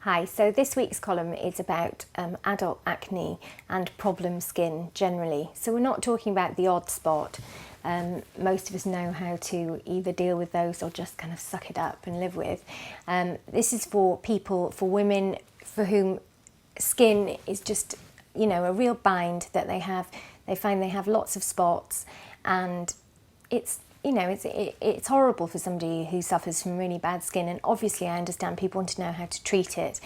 Hi, so this week's column is about adult acne and problem skin generally. So we're not talking about the odd spot. Most of us know how to either deal with those or just kind of suck it up and live with. This is for people, for women for whom skin is just, a real bind that they have. They find they have lots of spots, and it's horrible for somebody who suffers from really bad skin, and obviously I understand people want to know how to treat it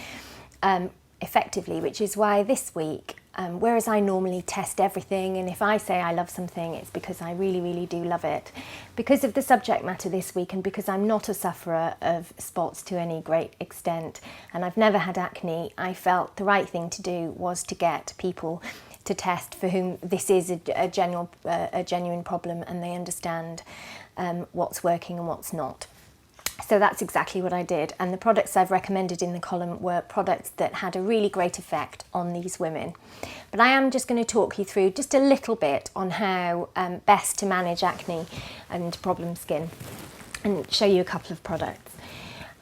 effectively, which is why this week, whereas I normally test everything, and if I say I love something, it's because I really, really do love it. Because of the subject matter this week, and because I'm not a sufferer of spots to any great extent, and I've never had acne, I felt the right thing to do was to get people to test for whom this is a genuine problem, and they understand what's working and what's not. So that's exactly what I did, and the products I've recommended in the column were products that had a really great effect on these women. But I am just going to talk you through just a little bit on how best to manage acne and problem skin, and show you a couple of products.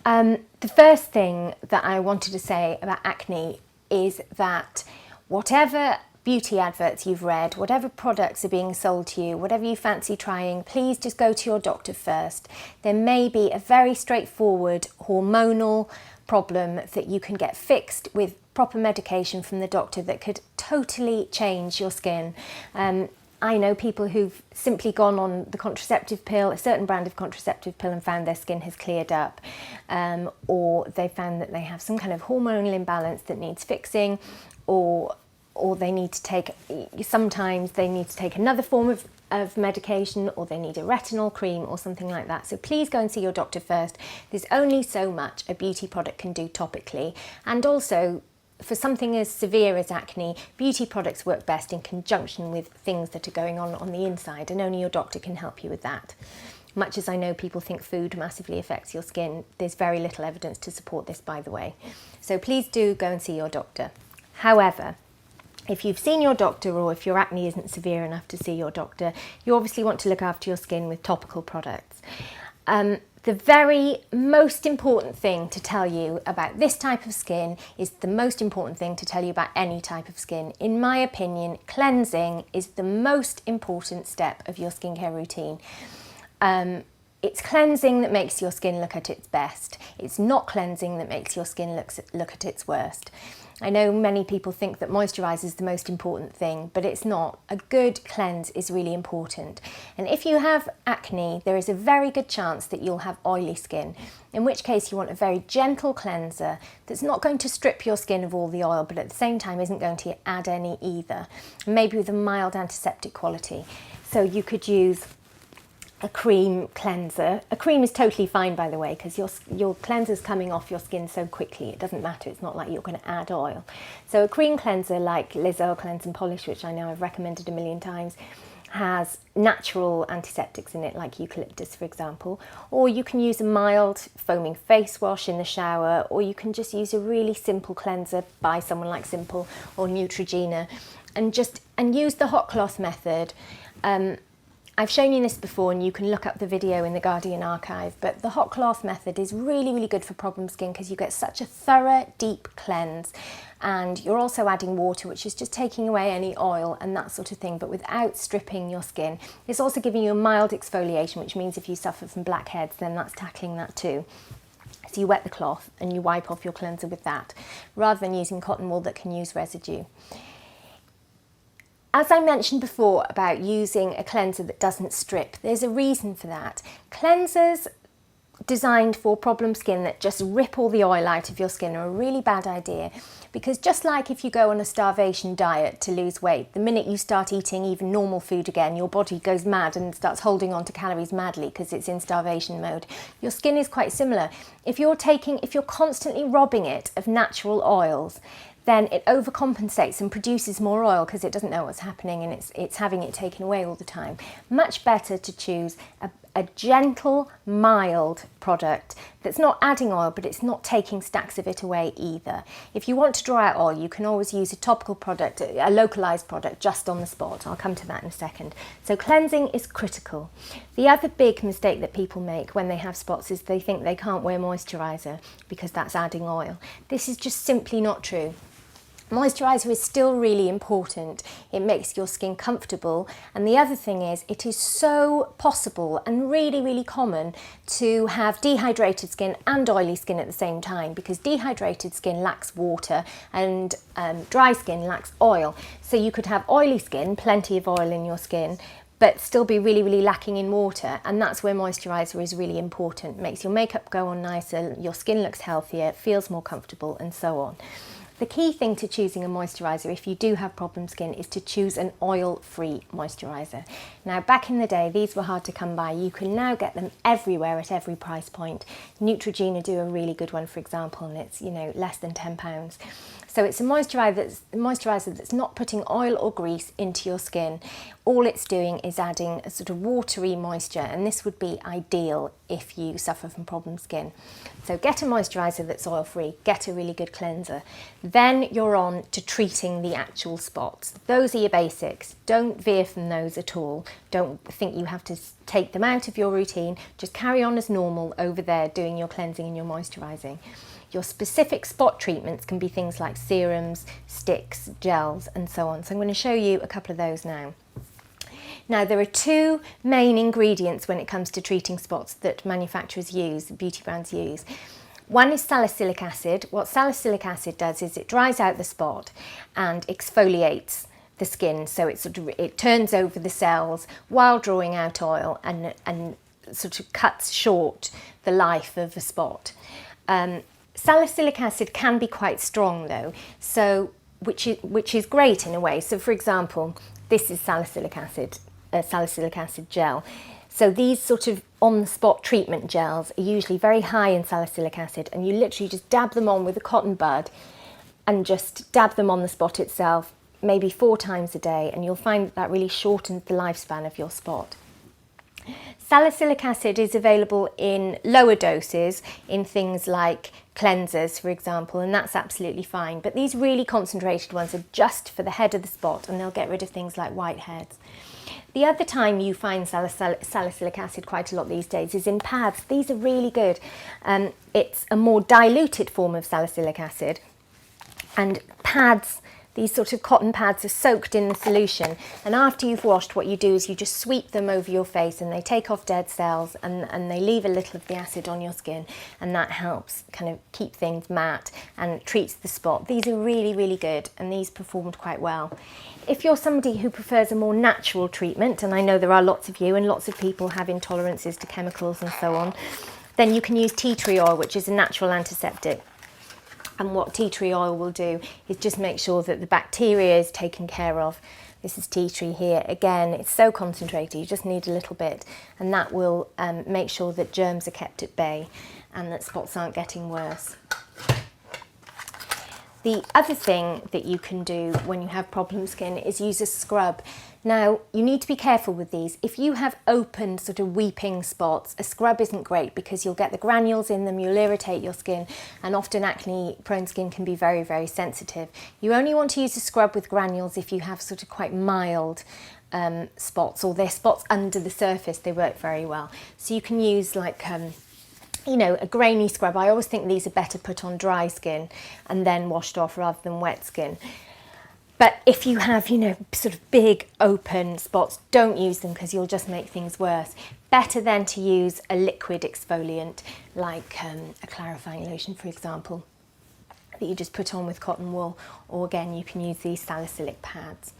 The first thing that I wanted to say about acne is that whatever beauty adverts you've read, whatever products are being sold to you, whatever you fancy trying, please just go to your doctor first. There may be a very straightforward hormonal problem that you can get fixed with proper medication from the doctor that could totally change your skin. I know people who've simply gone on the contraceptive pill, a certain brand of contraceptive pill, and found their skin has cleared up, or they found that they have some kind of hormonal imbalance that needs fixing, or they need to take, sometimes they need to take another form of medication, or they need a retinol cream or something like that. So please go and see your doctor first. There's only so much a beauty product can do topically, and also for something as severe as acne, beauty products work best in conjunction with things that are going on the inside, and only your doctor can help you with that. Much as I know people think food massively affects your skin, there's very little evidence to support this, by the way. So please do go and see your doctor. However, if you've seen your doctor, or if your acne isn't severe enough to see your doctor, you obviously want to look after your skin with topical products. The very most important thing to tell you about this type of skin is the most important thing to tell you about any type of skin. In my opinion, cleansing is the most important step of your skincare routine. It's cleansing that makes your skin look at its best. It's not cleansing that makes your skin look at its worst. I know many people think that moisturizer is the most important thing, but it's not. A good cleanse is really important. And if you have acne, there is a very good chance that you'll have oily skin, in which case you want a very gentle cleanser that's not going to strip your skin of all the oil, but at the same time isn't going to add any either, maybe with a mild antiseptic quality. So you could use a cream cleanser. A cream is totally fine, by the way, because your cleanser's coming off your skin so quickly, it doesn't matter, it's not like you're going to add oil. So a cream cleanser like Liz Oil Cleanse and Polish, which I know I've recommended a million times, has natural antiseptics in it, like eucalyptus, for example. Or you can use a mild foaming face wash in the shower, or you can just use a really simple cleanser by someone like Simple or Neutrogena, and use the hot cloth method. I've shown you this before, and you can look up the video in the Guardian archive, but the hot cloth method is really, really good for problem skin because you get such a thorough, deep cleanse, and you're also adding water, which is just taking away any oil and that sort of thing, but without stripping your skin. It's also giving you a mild exfoliation, which means if you suffer from blackheads, then that's tackling that too. So you wet the cloth and you wipe off your cleanser with that, rather than using cotton wool that can use residue. As I mentioned before about using a cleanser that doesn't strip, there's a reason for that. Cleansers designed for problem skin that just rip all the oil out of your skin are a really bad idea, because just like if you go on a starvation diet to lose weight, the minute you start eating even normal food again, your body goes mad and starts holding on to calories madly because it's in starvation mode. Your skin is quite similar. If you're constantly robbing it of natural oils, then it overcompensates and produces more oil because it doesn't know what's happening, and it's having it taken away all the time. Much better to choose a a gentle, mild product that's not adding oil, but it's not taking stacks of it away either. If you want to draw out oil, you can always use a topical product, a localized product just on the spot. I'll come to that in a second. So cleansing is critical. The other big mistake that people make when they have spots is they think they can't wear moisturizer because that's adding oil. This is just simply not true. Moisturizer is still really important. It makes your skin comfortable, and the other thing is it is so possible and really, really common to have dehydrated skin and oily skin at the same time, because dehydrated skin lacks water and dry skin lacks oil. So you could have oily skin, plenty of oil in your skin, but still be really, really lacking in water, and that's where moisturizer is really important. It makes your makeup go on nicer, your skin looks healthier, feels more comfortable, and so on. The key thing to choosing a moisturiser if you do have problem skin is to choose an oil-free moisturiser. Now, back in the day, these were hard to come by. You can now get them everywhere at every price point. Neutrogena do a really good one, for example, and it's, you know, less than £10. So it's a moisturiser that's not putting oil or grease into your skin. All it's doing is adding a sort of watery moisture, and this would be ideal if you suffer from problem skin. So get a moisturiser that's oil-free, get a really good cleanser. Then you're on to treating the actual spots. Those are your basics. Don't veer from those at all. Don't think you have to take them out of your routine. Just carry on as normal over there doing your cleansing and your moisturising. Your specific spot treatments can be things like serums, sticks, gels, and so on. So I'm going to show you a couple of those now. Now, there are two main ingredients when it comes to treating spots that manufacturers use, beauty brands use. One is salicylic acid. What salicylic acid does is it dries out the spot and exfoliates the skin, so it turns over the cells while drawing out oil and sort of cuts short the life of a spot. Salicylic acid can be quite strong though, so which is great in a way. So for example, this is salicylic acid gel. So these sort of on-the-spot treatment gels are usually very high in salicylic acid, and you literally just dab them on with a cotton bud and just dab them on the spot itself, maybe 4 times a day, and you'll find that really shortens the lifespan of your spot. Salicylic acid is available in lower doses in things like cleansers, for example, and that's absolutely fine. But these really concentrated ones are just for the head of the spot, and they'll get rid of things like whiteheads. The other time you find salicylic acid quite a lot these days is in pads. These are really good. It's a more diluted form of salicylic acid, and pads, these sort of cotton pads, are soaked in the solution, and after you've washed, what you do is you just sweep them over your face, and they take off dead cells, and they leave a little of the acid on your skin, and that helps kind of keep things matte and treats the spot. These are really, really good, and these performed quite well. If you're somebody who prefers a more natural treatment, and I know there are lots of you, and lots of people have intolerances to chemicals and so on, then you can use tea tree oil, which is a natural antiseptic. And what tea tree oil will do is just make sure that the bacteria is taken care of. This is tea tree here. Again, it's so concentrated, you just need a little bit, and that will make sure that germs are kept at bay and that spots aren't getting worse. The other thing that you can do when you have problem skin is use a scrub. Now, you need to be careful with these. If you have open sort of weeping spots, a scrub isn't great because you'll get the granules in them, you'll irritate your skin, and often acne-prone skin can be very, very sensitive. You only want to use a scrub with granules if you have sort of quite mild spots, or they're spots under the surface, they work very well. So you can use like you know, a grainy scrub. I always think these are better put on dry skin and then washed off rather than wet skin. But if you have, you know, sort of big open spots, don't use them because you'll just make things worse. Better then to use a liquid exfoliant like a clarifying lotion, for example, that you just put on with cotton wool, or again, you can use these salicylic pads.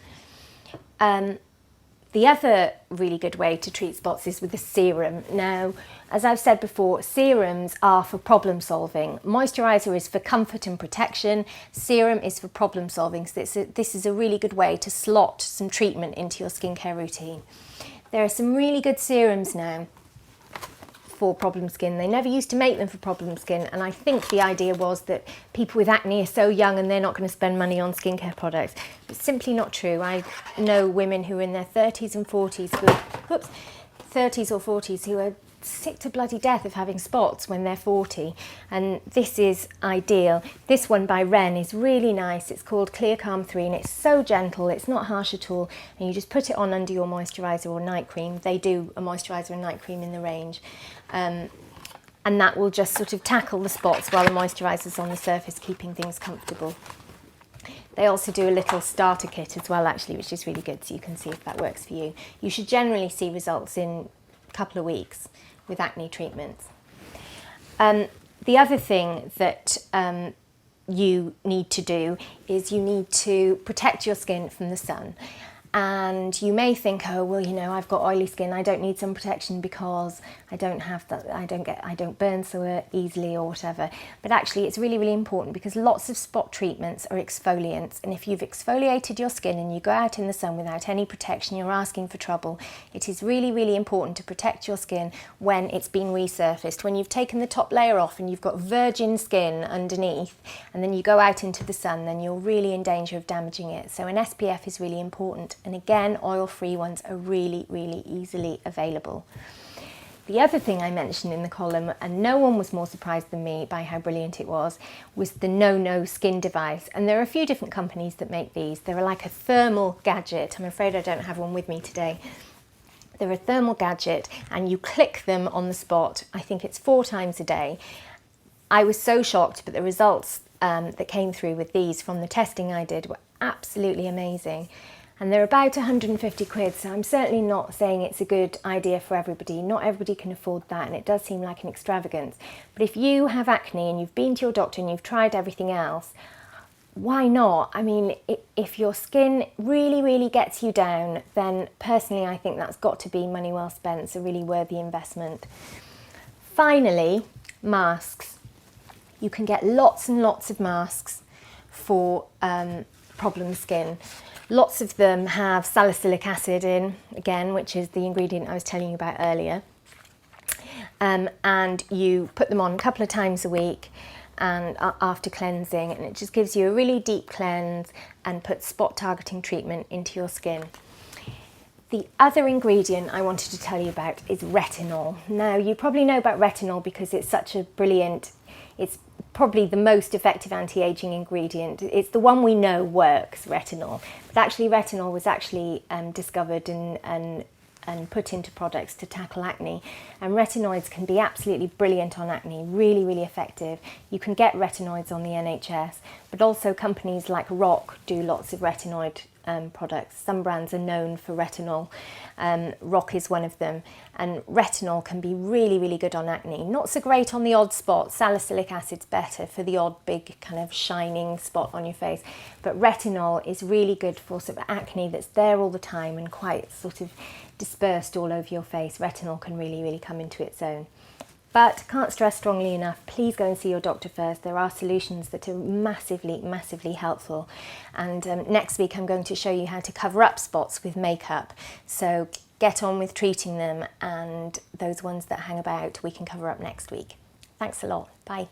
The other really good way to treat spots is with a serum. Now, as I've said before, serums are for problem solving. Moisturizer is for comfort and protection. Serum is for problem solving. So this is a really good way to slot some treatment into your skincare routine. There are some really good serums now for problem skin. They never used to make them for problem skin, and I think the idea was that people with acne are so young and they're not going to spend money on skincare products. But simply not true. I know women who are in their 30s and 40s who, 30s or 40s who are sick to bloody death of having spots when they're 40, and this is ideal. This one by Ren is really nice. It's called Clear Calm 3 and it's so gentle, it's not harsh at all, and you just put it on under your moisturiser or night cream. They do a moisturiser and night cream in the range, and that will just sort of tackle the spots while the moisturiser's on the surface, keeping things comfortable. They also do a little starter kit as well actually, which is really good, so you can see if that works for you. You should generally see results in a couple of weeks with acne treatments. The other thing that you need to do is you need to protect your skin from the sun. And you may think, oh well, you know, I've got oily skin, I don't need sun protection because I don't have that, I don't burn so easily or whatever. But actually it's really, really important because lots of spot treatments are exfoliants, and if you've exfoliated your skin and you go out in the sun without any protection, you're asking for trouble. It is really, really important to protect your skin when it's been resurfaced. When you've taken the top layer off and you've got virgin skin underneath, and then you go out into the sun, then you're really in danger of damaging it. So an SPF is really important. And again, oil-free ones are really, really easily available. The other thing I mentioned in the column, and no one was more surprised than me by how brilliant it was the no skin device. And there are a few different companies that make these. They're like a thermal gadget. I'm afraid I don't have one with me today. They're a thermal gadget and you click them on the spot. I think it's 4 times a day. I was so shocked, but the results that came through with these from the testing I did were absolutely amazing. And they're about 150 quid, so I'm certainly not saying it's a good idea for everybody. Not everybody can afford that, and it does seem like an extravagance. But if you have acne and you've been to your doctor and you've tried everything else, why not? I mean, if your skin really, really gets you down, then personally I think that's got to be money well spent. It's a really worthy investment. Finally, masks. You can get lots and lots of masks for problem skin. Lots of them have salicylic acid in, again, which is the ingredient I was telling you about earlier. And you put them on a couple of times a week and after cleansing, and it just gives you a really deep cleanse and puts spot targeting treatment into your skin. The other ingredient I wanted to tell you about is retinol. Now, you probably know about retinol because it's such a brilliant, it's probably the most effective anti-aging ingredient. It's the one we know works, retinol. But actually retinol was actually discovered and put into products to tackle acne. And retinoids can be absolutely brilliant on acne, really, really effective. You can get retinoids on the NHS, but also companies like Rock do lots of retinoid products. Some brands are known for retinol. Rock is one of them, and retinol can be really, really good on acne. Not so great on the odd spot. Salicylic acid's better for the odd big kind of shining spot on your face, but retinol is really good for sort of acne that's there all the time and quite sort of dispersed all over your face. Retinol can really, really come into its own. But can't stress strongly enough, please go and see your doctor first. There are solutions that are massively, massively helpful. And next week I'm going to show you how to cover up spots with makeup. So get on with treating them, and those ones that hang about we can cover up next week. Thanks a lot. Bye.